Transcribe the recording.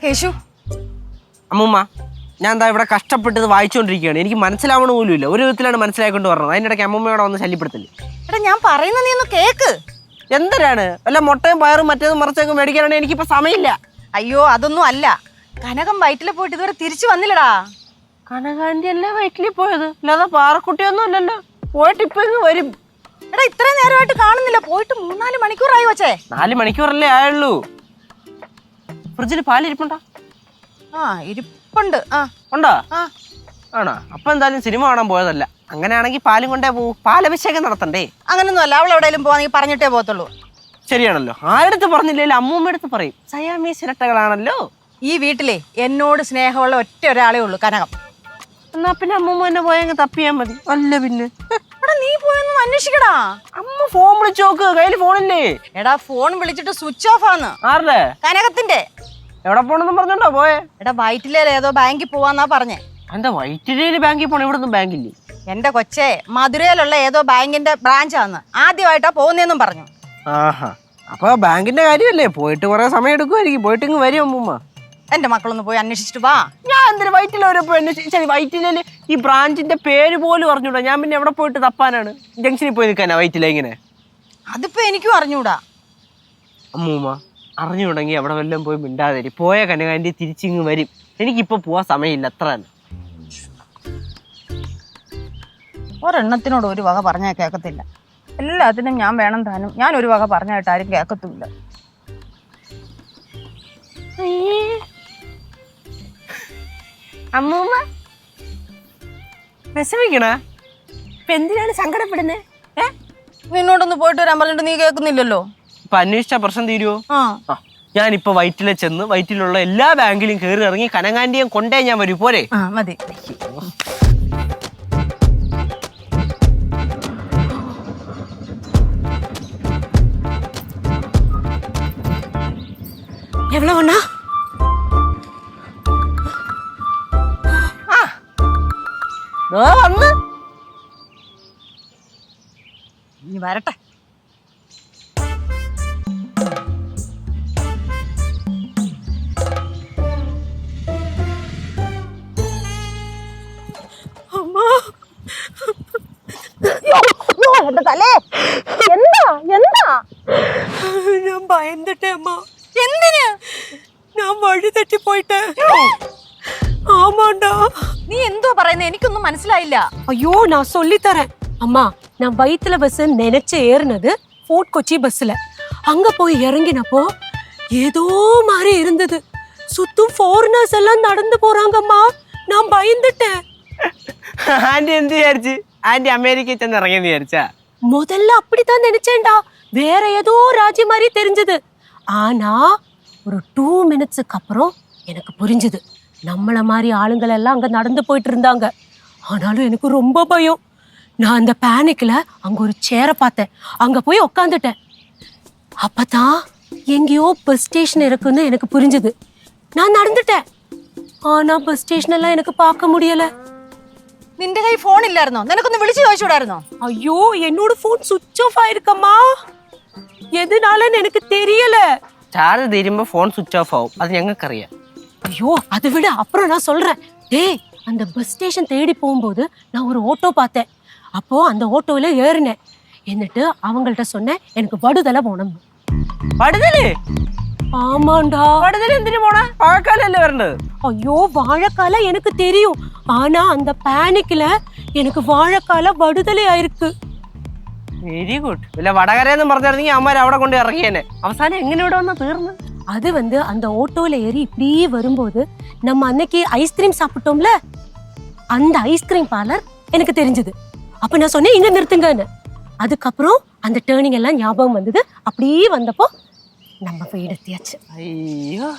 കേശു അമ്മൂമ്മ ഞാൻ എന്താ ഇവിടെ കഷ്ടപ്പെട്ടത് വായിച്ചുകൊണ്ടിരിക്കുകയാണ്. എനിക്ക് മനസ്സിലാവണ പോലും ഇല്ല. ഒരു വിധത്തിലാണ് മനസ്സിലായിക്കൊണ്ട് പറഞ്ഞത്. അതിനിടയ്ക്ക് അമ്മൂമ്മയോടെ വന്ന് ശല്യപ്പെടുത്തില്ല. എടാ ഞാൻ പറയുന്ന നീ ഒന്ന് കേക്ക്. എന്തരാണ് വല്ല മുട്ടയും പയറും മറ്റേതും മറിച്ചൊക്കെ മേടിക്കാനാണെങ്കിൽ എനിക്കിപ്പോ സമയമില്ല. അയ്യോ അതൊന്നും അല്ല. കനകം വയറ്റിൽ പോയിട്ട് ഇതുവരെ തിരിച്ചു വന്നില്ലടാ. കനകാന്റി അല്ലേ വയറ്റിൽ പോയത്, അല്ലാതെ പാറക്കുട്ടിയൊന്നും അല്ലല്ലോ. പോയിട്ട് ഇപ്പൊ ഇങ്ങ് വരും. എടാ ഇത്രയും നേരമായിട്ട് കാണുന്നില്ല. പോയിട്ട് 3-4 മണിക്കൂറായി വച്ചേ. 4 മണിക്കൂറല്ലേ ആയുള്ളൂ. ഫ്രിഡ്ജിൽ പാലിരിപ്പുണ്ടോ? ഇരിപ്പുണ്ട്. ഉണ്ടോ? ആ ആണോ? അപ്പൊ എന്തായാലും സിനിമ കാണാൻ പോയതല്ല. അങ്ങനെയാണെങ്കിൽ പാലും കൊണ്ടേ പോവും. പാലഭിഷേകം നടത്തണ്ടേ? അങ്ങനൊന്നും അല്ല. അവൾ എവിടെയെങ്കിലും പോവാണെങ്കിൽ പറഞ്ഞിട്ടേ പോകത്തുള്ളൂ. ശരിയാണല്ലോ. ആരടുത്ത് പറഞ്ഞില്ലേലും അമ്മൂമ്മ അടുത്ത് പറയും. സയാമീസ് ഇരട്ടകളാണല്ലോ. ഈ വീട്ടിലെ എന്നോട് സ്നേഹമുള്ള ഒറ്റ ഒരാളേ ഉള്ളൂ, കനകം. എന്നാ പിന്നെ അമ്മൂമ്മ എന്നെ പോയങ്ങ് തപ്പിയാൽ മതി. അല്ല പിന്നെ എടാ നീ പോയൊന്നും അന്വേഷിക്കടാ. അമ്മ ഫോൺ വിളിച്ചു നോക്ക്. കയ്യിൽ ഫോണില്ലേ? എടാ ഫോൺ വിളിച്ചിട്ട് സ്വിച്ച് ഓഫ് ആണ്. ആരുടെ? കനകത്തിന്റെ. എവിടെ പോണെന്നും പറഞ്ഞോണ്ടോ പോയെ? എടാ വൈറ്റിലേ ഏതോ ബാങ്കിൽ പോവാന്നാ പറഞ്ഞേ. എന്താ വൈറ്റിലയിൽ ബാങ്കിൽ പോണേ? ഇവിടെ ഒന്നും ബാങ്കില്ലേ. എന്റെ കൊച്ചേ, മധുരയിലുള്ള ഏതോ ബാങ്കിന്റെ ബ്രാഞ്ചാന്ന്. ആദ്യമായിട്ടാ പോകുന്നേന്നും പറഞ്ഞു. ആഹാ, അപ്പൊ ബാങ്കിന്റെ കാര്യമല്ലേ? പോയിട്ട് കുറെ സമയം എടുക്കുമായിരിക്കും. പോയിട്ട് ഇങ്ങ് വരും അമ്മൂമ്മ. എന്റെ മക്കളൊന്ന് പോയി അന്വേഷിച്ചിട്ട് വാ. ഞാൻ എന്തിനാ വൈറ്റിലോരപ്പോ അന്വേഷിച്ചാൽ? വൈറ്റിലയില് ഈ ബ്രാഞ്ചിന്റെ പേര് പോലും അറിഞ്ഞൂടാ. ഞാൻ പിന്നെ എവിടെ പോയിട്ട് തപ്പാനാണ്? ജംഗ്ഷനിൽ പോയി നിൽക്കാനാ വൈറ്റില? ഇങ്ങനെ അതിപ്പോ എനിക്കും അറിഞ്ഞൂടാ. അമ്മൂമ്മ അറിഞ്ഞുടങ്ങി അവിടെ വല്ലതും പോയി മിണ്ടാതിരി. പോയ കനകാന്റി തിരിച്ചിങ്ങ് വരും. എനിക്കിപ്പോ പോവാൻ സമയമില്ല. അത്ര തന്നെ. ഒരെണ്ണത്തിനോട് ഒരു വക പറഞ്ഞാൽ കേൾക്കത്തില്ല. എല്ലാത്തിനും ഞാൻ വേണം താനും. ഞാൻ ഒരു വക പറഞ്ഞായിട്ട് ആരും കേൾക്കത്തുമില്ല. അമ്മൂമ്മ വിഷമിക്കണ? ഇപ്പൊ എന്തിനാണ് സങ്കടപ്പെടുന്നേ? നിന്നോടൊന്ന് പോയിട്ട് വരാൻ പറഞ്ഞിട്ട് നീ കേൾക്കുന്നില്ലല്ലോ. ഇപ്പൊ അന്വേഷിച്ച പ്രശ്നം തീരുവോ? ഞാനിപ്പോ വൈറ്റിലെ ചെന്ന് വൈറ്റിലുള്ള എല്ലാ ബാങ്കിലും കയറി ഇറങ്ങി കനകാന്റിയും കൊണ്ടേ ഞാൻ വരൂ. പോരെ? മതി. எவ்வளவு ஒண்ணா? വന്ന് നീ വരട്ടെ. அம்மா തലേ എന്താ എന്താ? நான் பயந்துட்டேன் அம்மா. എന്തിന്? நான் வழி தட்டி போயிட்டேன். ஆமாண்டா. നീ എന്തോ പറയുന്നത്? എനിക്കൊന്നും മനസ്സിലായില്ല. ஐயோ நான் சொல்லி தரேன் அம்மா. நான் வயித்துல பஸ் நினைச்சு ஏறினது ஃபோர்ட் கொச்சி பஸ்ல. அங்க போய் இறங்கினப்போ ஏதோ மாதிரி இருந்தது. சுத்தும் ஃபாரினர்ஸ் எல்லாம் நடந்து போறாங்கம்மா. நான் பயந்துட்டேன். ആന്റി എന്ത് വിചാരിച്ച്? ആന്റി അമേരിക്കയിൽ ചെന്ന് ഇറങ്ങിയെന്ന് വിചാരിച്ചാ? முதல்ல அப்படித்தான் நினைச்சேன்டா. வேற ஏதோ ராஜ்யம் மாதிரி தெரிஞ்சது. ஆனா ஒரு 2 மினிட்ஸுக்கு அப்புறம் எனக்கு புரிஞ்சுது. நம்மள மாதிரி ஆளுங்கள் எல்லாம் அங்க நடந்து போயிட்டு இருந்தாங்க. ஆனாலும் எனக்கு ரொம்ப பயம். நான் அந்த பேனிக்ல அங்க ஒரு சேரை பார்த்தேன். அங்க போய் உக்காந்துட்டேன். அப்பதான் எங்கேயோ பஸ் ஸ்டேஷன் இருக்குன்னு எனக்கு புரிஞ்சுது. நான் நடந்துட்டேன். ஆனா பஸ் ஸ்டேஷன் எல்லாம் எனக்கு பார்க்க முடியல. നിന്റെ കൈ ഫോൺ ഇല്ലായിരുന്നോ? നിനക്കൊന്ന് വിളിച്ചു ചോദിച്ചൂടായിരുന്നോ? ஐயோ என்னோட போன் சுவிட்ச் ஆஃப் ஆயிருக்கம்மா. எதுனாலன்னு எனக்கு தெரியல. ചാർജ് തീരുമ്പോ ഫോൺ സ്വിച്ച് ഓഫ് ആവും. അത് ഞങ്ങൾക്കറിയാം. ஐயோ அதை விட அப்புறம் நான் சொல்றேன். டேய் அந்த பஸ் ஸ்டேஷன் தேடி போகும்போது நான் ஒரு ஆட்டோ பார்த்தேன். அப்போ அந்த ஆட்டோல ஏறினேன். എന്നിട്ട് அவங்கள்ட்ட சொன்னேன் எனக்கு வடுதலை போகணும். വടുതല്? ஆமாண்டா. വടുതല് എന്തിനു പോണ? വാഴക്കാലല്ലേ വരേണ്ടത്? ஐயோ வாழைக்கால எனக்கு தெரியும். ஆனா அந்த பேனிக்ல எனக்கு வாழைக்கால வடுதலை ஆயிருக்கு. Very good. ഇല്ല വടകരയെന്നും പറഞ്ഞിരുന്നെങ്കിൽ അമ്മമാർ അവിടെ കൊണ്ട് ഇറങ്ങിയേനെ. അവസാനം എങ്ങനെ ഇവിടെ വന്നാ തീർന്നു? அது அந்த ஆட்டோல ஏறி இப்படியே வரும்போது நம்ம அன்னைக்கு ஐஸ்கிரீம் சாப்பிட்டோம்ல, அந்த ஐஸ்கிரீம் பார்லர் எனக்கு தெரிஞ்சது. அப்ப நான் சொன்னேன் இங்க நிறுத்துங்கன்னு. அதுக்கப்புறம் அந்த டேர்னிங் எல்லாம் ஞாபகம் வந்தது. அப்படியே வந்தப்போ நம்ம போய் எடுத்தியாச்சு. അയ്യോ